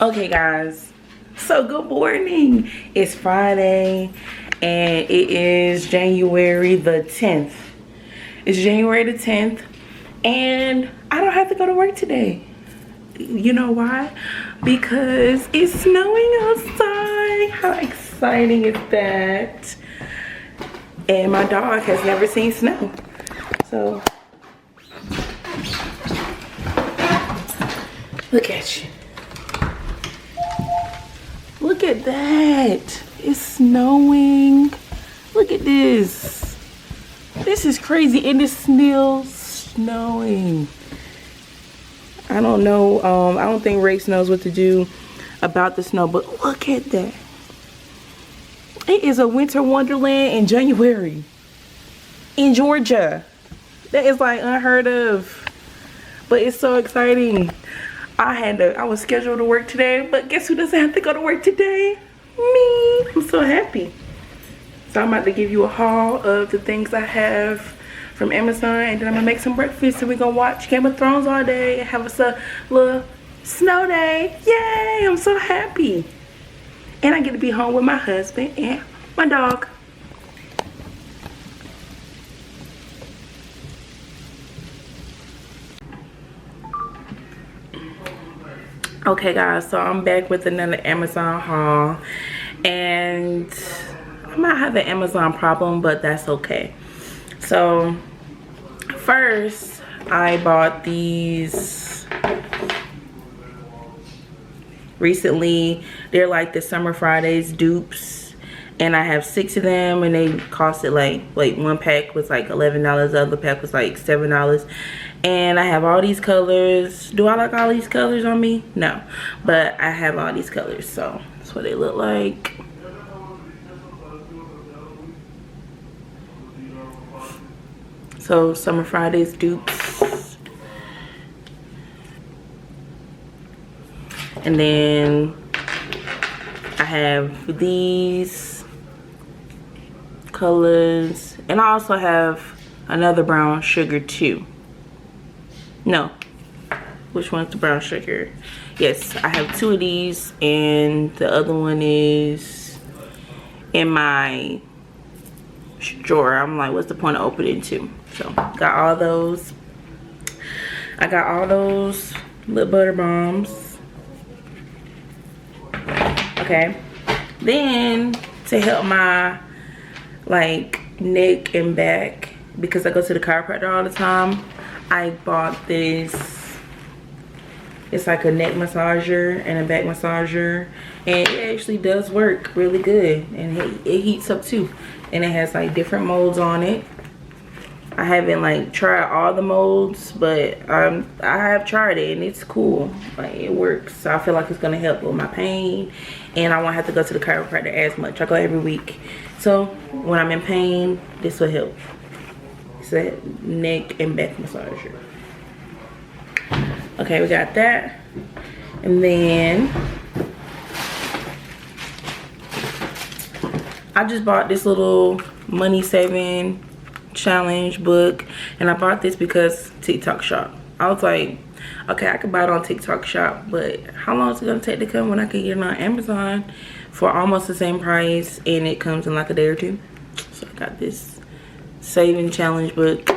Okay guys, so good morning. It's Friday and it is January the 10th. It's January the 10th and I don't have to go to work today. You know why? Because it's snowing outside. How exciting is that? And my dog has never seen snow. So look at you. Look at that. It's snowing. Look at this. This is crazy and it's still snowing. I don't know. I don't think Race knows what to do about the snow, but look at that. It is a winter wonderland in January in Georgia. That is like unheard of, but it's so exciting. I was scheduled to work today, but guess who doesn't have to go to work today? Me. I'm so happy. So I'm about to give you a haul of the things I have from Amazon, and then I'm gonna make some breakfast and we're gonna watch Game of Thrones all day and have us a little snow day. Yay! I'm so happy. And I get to be home with my husband and my dog. Okay guys, so I'm back with another Amazon haul, and I might have an Amazon problem, but that's okay. So first I bought these recently. They're like the Summer Fridays dupes, and I have 6 of them, and they costed like one pack was like $11, the other pack was like $7. And I have all these colors. Do I like all these colors on me? No, but I have all these colors, so that's what they look like. So Summer Fridays dupes. And then I have these colors, and I also have another brown sugar too. No, which one's the brown sugar? Yes, I have 2 of these, and the other one is in my drawer. I'm like, what's the point of opening 2? So got all those. I got all those lip butter bombs. Okay, then to help my like neck and back, because I go to the chiropractor all the time, I bought this. It's like a neck massager and a back massager, and it actually does work really good, and it heats up too, and it has like different molds on it. I haven't like tried all the molds, but I have tried it and it's cool. Like it works, so I feel like it's gonna help with my pain, and I won't have to go to the chiropractor as much. I go every week, so when I'm in pain, this will help. It's a neck and back massager. Okay, we got that. And then I just bought this little money saving challenge book, and I bought this because TikTok shop. I was like, okay, I could buy it on TikTok shop, but how long is it gonna take to come when I can get it on Amazon for almost the same price, and it comes in like a day or 2? So I got this saving challenge book.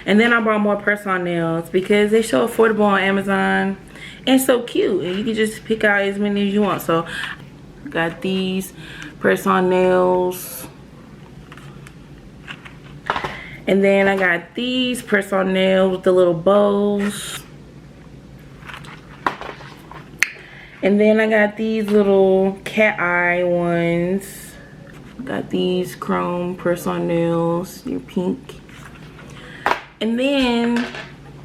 And then I bought more press-on nails because they're so affordable on Amazon and so cute, and you can just pick out as many as you want. So I got these press-on nails, and then I got these press-on nails with the little bows, and then I got these little cat eye ones. Got these chrome press-on nails. They're pink. And then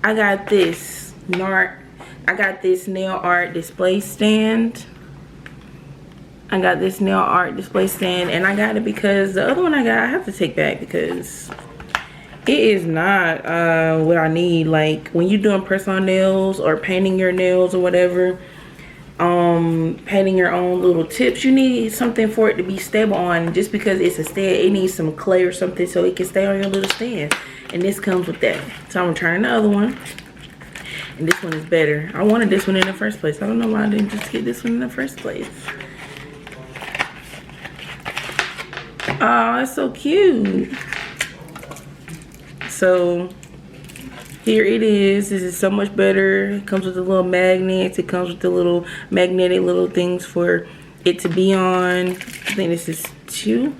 I got this nail art display stand. I got this nail art display stand, and I got it because the other one I got I have to take back because it is not what I need. Like when you're doing press-on nails or painting your nails or whatever, painting your own little tips, you need something for it to be stable on. Just because it's a stand, it needs some clay or something so it can stay on your little stand, and this comes with that. So I'm returning the other one. And this one is better. I wanted this one in the first place. I don't know why I didn't just get this one in the first place. Oh, it's so cute. So here it is. This is so much better. It comes with the little magnets. It comes with the little magnetic little things for it to be on. I think this is 2.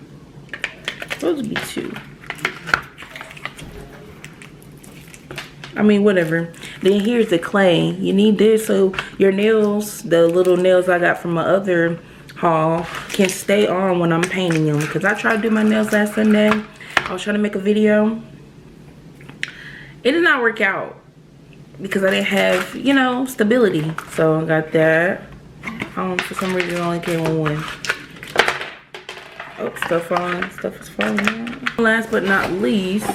Supposed to be 2. I mean, whatever. Then here's the clay. You need this so your nails, the little nails I got from my other haul, can stay on when I'm painting them. Because I tried to do my nails last Sunday. I was trying to make a video. It did not work out because I didn't have, you know, stability. So I got that. For some reason it only came on one. Oh, stuff is falling out. Last but not least,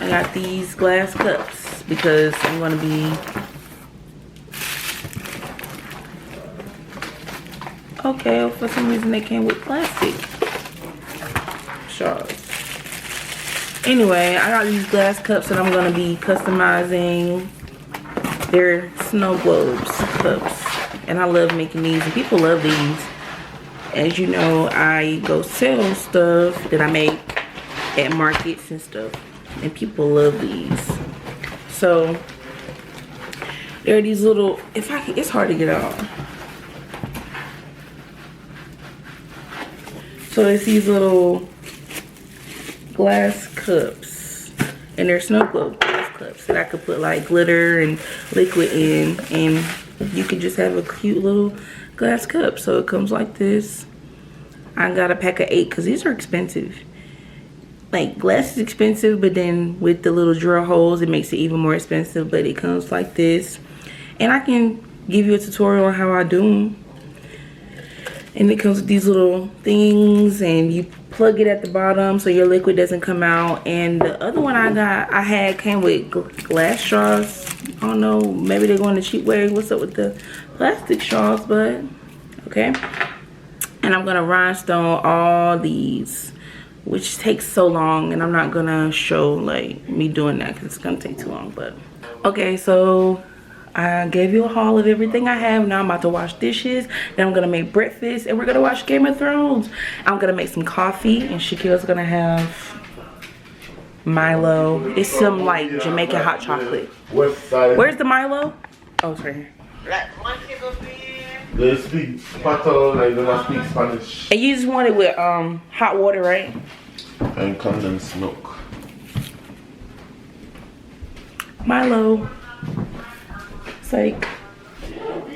I got these glass cups because I'm gonna be okay. For some reason they came with plastic shards. Anyway, I got these glass cups that I'm gonna be customizing. They're snow globes cups, and I love making these, and people love these. As you know, I go sell stuff that I make at markets and stuff, and people love these. So there are these little, it's hard to get out. So it's these little glass cups, and they're snow globe glass cups that I could put like glitter and liquid in, and you could just have a cute little glass cup. So it comes like this. I got a pack of 8 because these are expensive. Like, glass is expensive, but then with the little drill holes it makes it even more expensive. But it comes like this, and I can give you a tutorial on how I do them. And it comes with these little things, and you plug it at the bottom so your liquid doesn't come out. And the other one I had came with glass straws. I don't know, maybe they're going the cheap way. What's up with the plastic straws? But okay. And I'm gonna rhinestone all these, which takes so long, and I'm not gonna show like me doing that because it's gonna take too long. But okay, so I gave you a haul of everything I have. Now I'm about to wash dishes, then I'm gonna make breakfast, and we're gonna watch Game of Thrones. I'm gonna make some coffee, and Shaquille's gonna have Milo. It's some like Jamaican hot chocolate. Where's the Milo? Oh, it's right here. They speak Patol, I don't speak Spanish. And you just want it with hot water, right? And condensed milk. Milo. It's like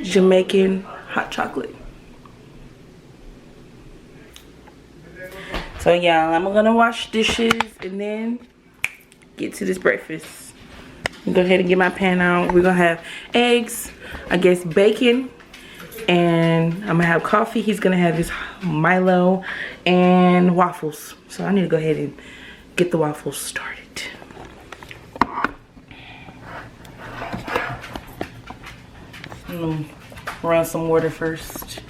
Jamaican hot chocolate. So yeah, I'm gonna wash dishes and then get to this breakfast. Go ahead and get my pan out. We're gonna have eggs, I guess bacon, and I'm gonna have coffee. He's gonna have his Milo and waffles. So I need to go ahead and get the waffles started. I'm gonna run some water first.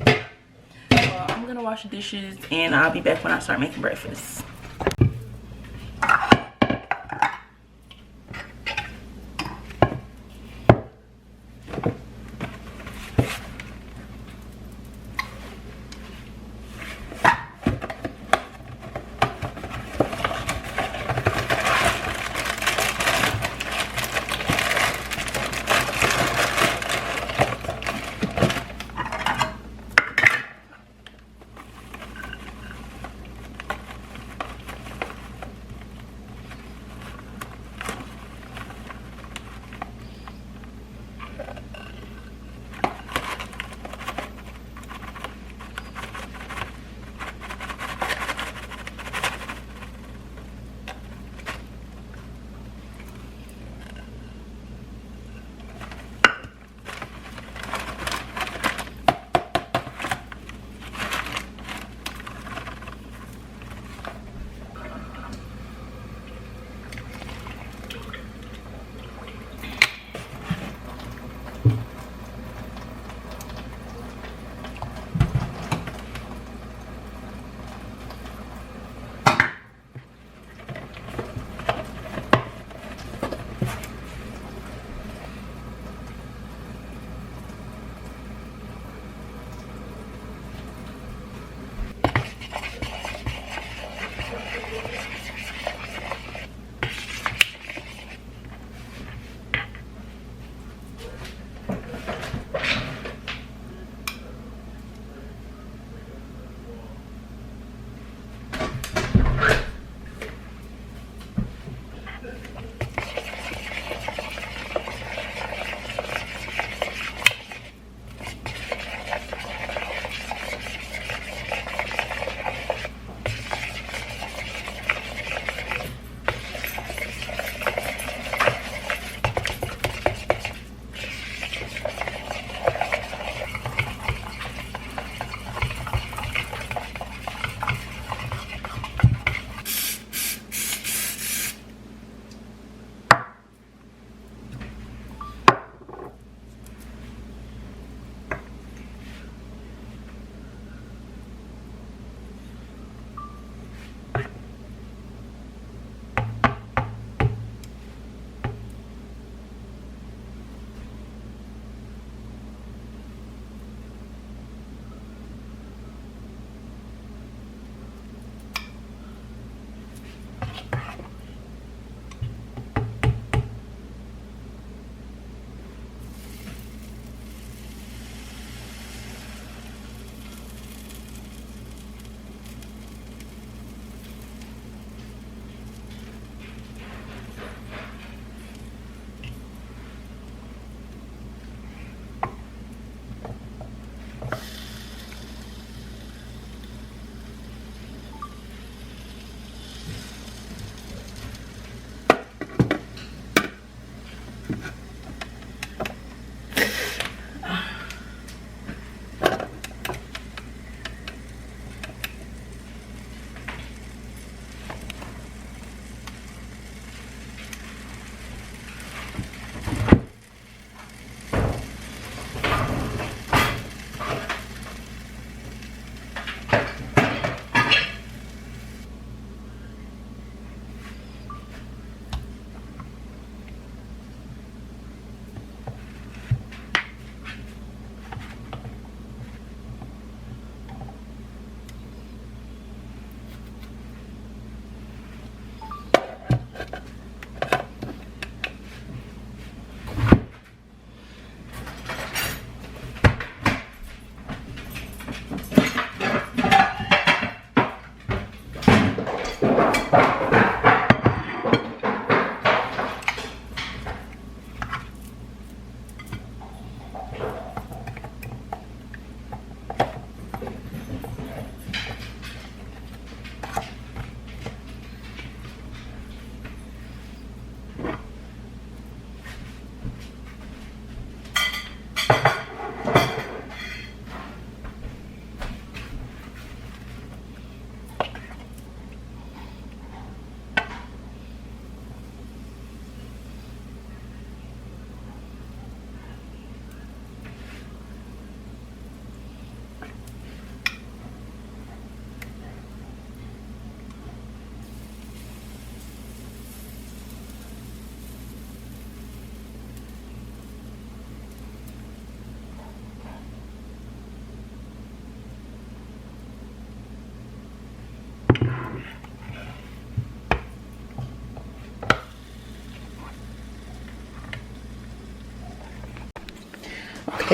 I'm gonna wash the dishes, and I'll be back when I start making breakfast.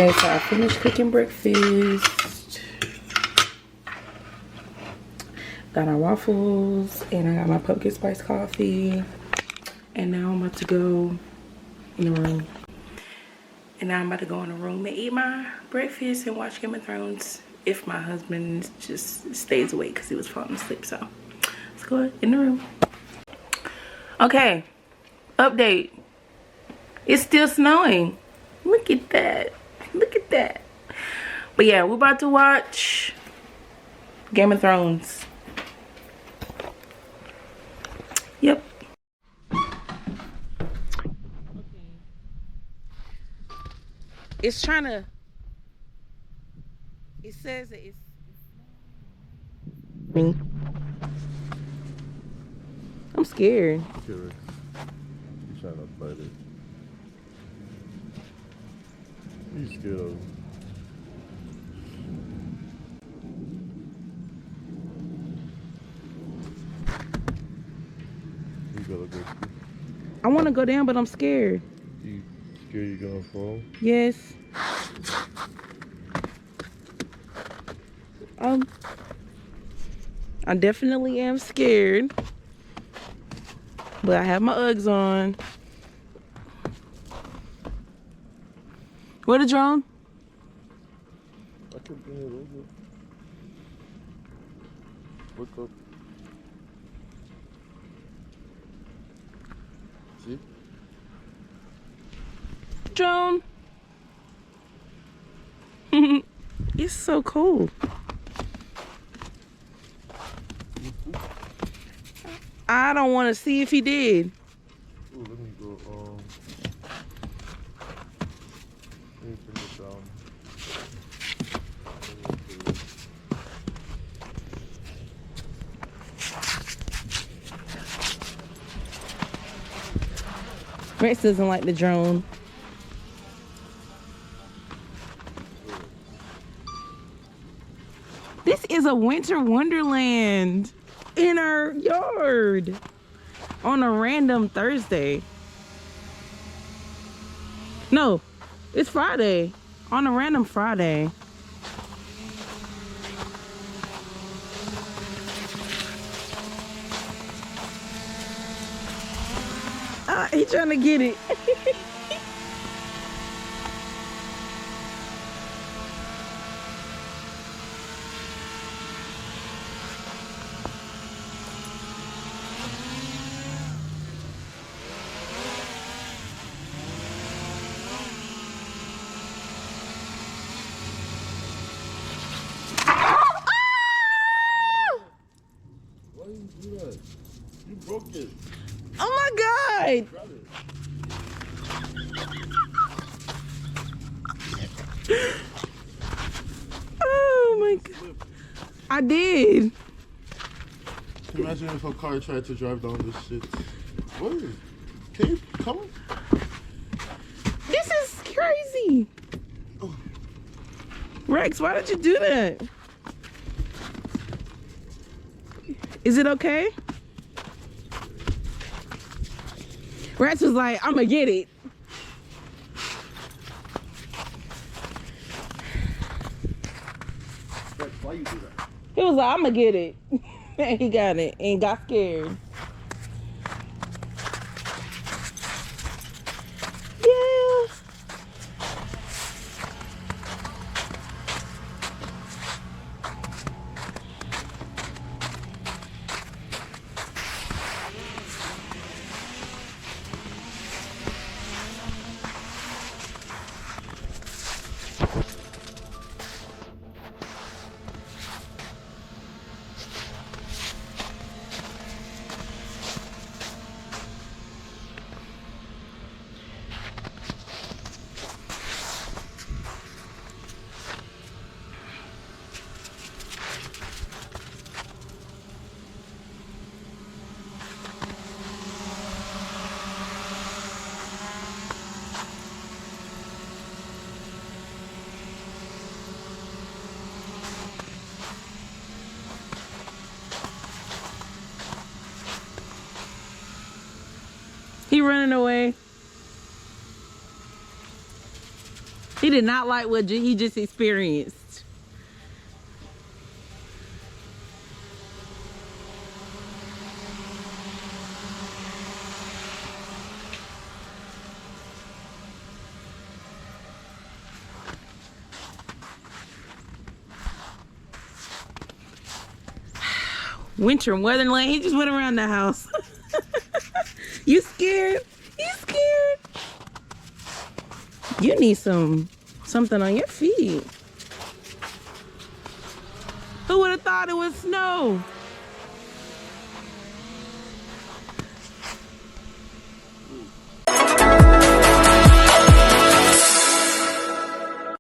Okay, so I finished cooking breakfast. Got our waffles and I got my pumpkin spice coffee. And now I'm about to go in the room. And now I'm about to go in the room and eat my breakfast and watch Game of Thrones if my husband just stays awake because he was falling asleep. So let's go in the room. Okay, update. It's still snowing. Look at that. Look at that. But yeah, we're about to watch Game of Thrones. Yep. It's trying to, it says that it's I'm scared. You trying to fight it. You scared of him. You gotta go. I want to go down, but I'm scared. You scared you're gonna fall? Yes. I definitely am scared. But I have my Uggs on. Where the drone? I can bring it over. Look up. See? Drone. It's so cool. I don't want to see if he did. Ooh, let me go. Let me bring it down. Rex doesn't like the drone. This is a winter wonderland in our yard on a random Thursday. No, it's Friday. On a random Friday. He trying to get it. Why did you do that? You broke it. Oh my God. Grab it. Oh my God. I did. Imagine if a car tried to drive down this shit. What is it? Can you come? This is crazy. Rex, why did you do that? Is it okay? Rex was like, I'm gonna get it. Rex, why you do that? He was like, I'm gonna get it. And he got it and got scared. Yeah. He running away. He did not like what he just experienced. Winter Wonderland. He just went around the house. You scared? You scared? You need something on your feet. Who would have thought it would snow?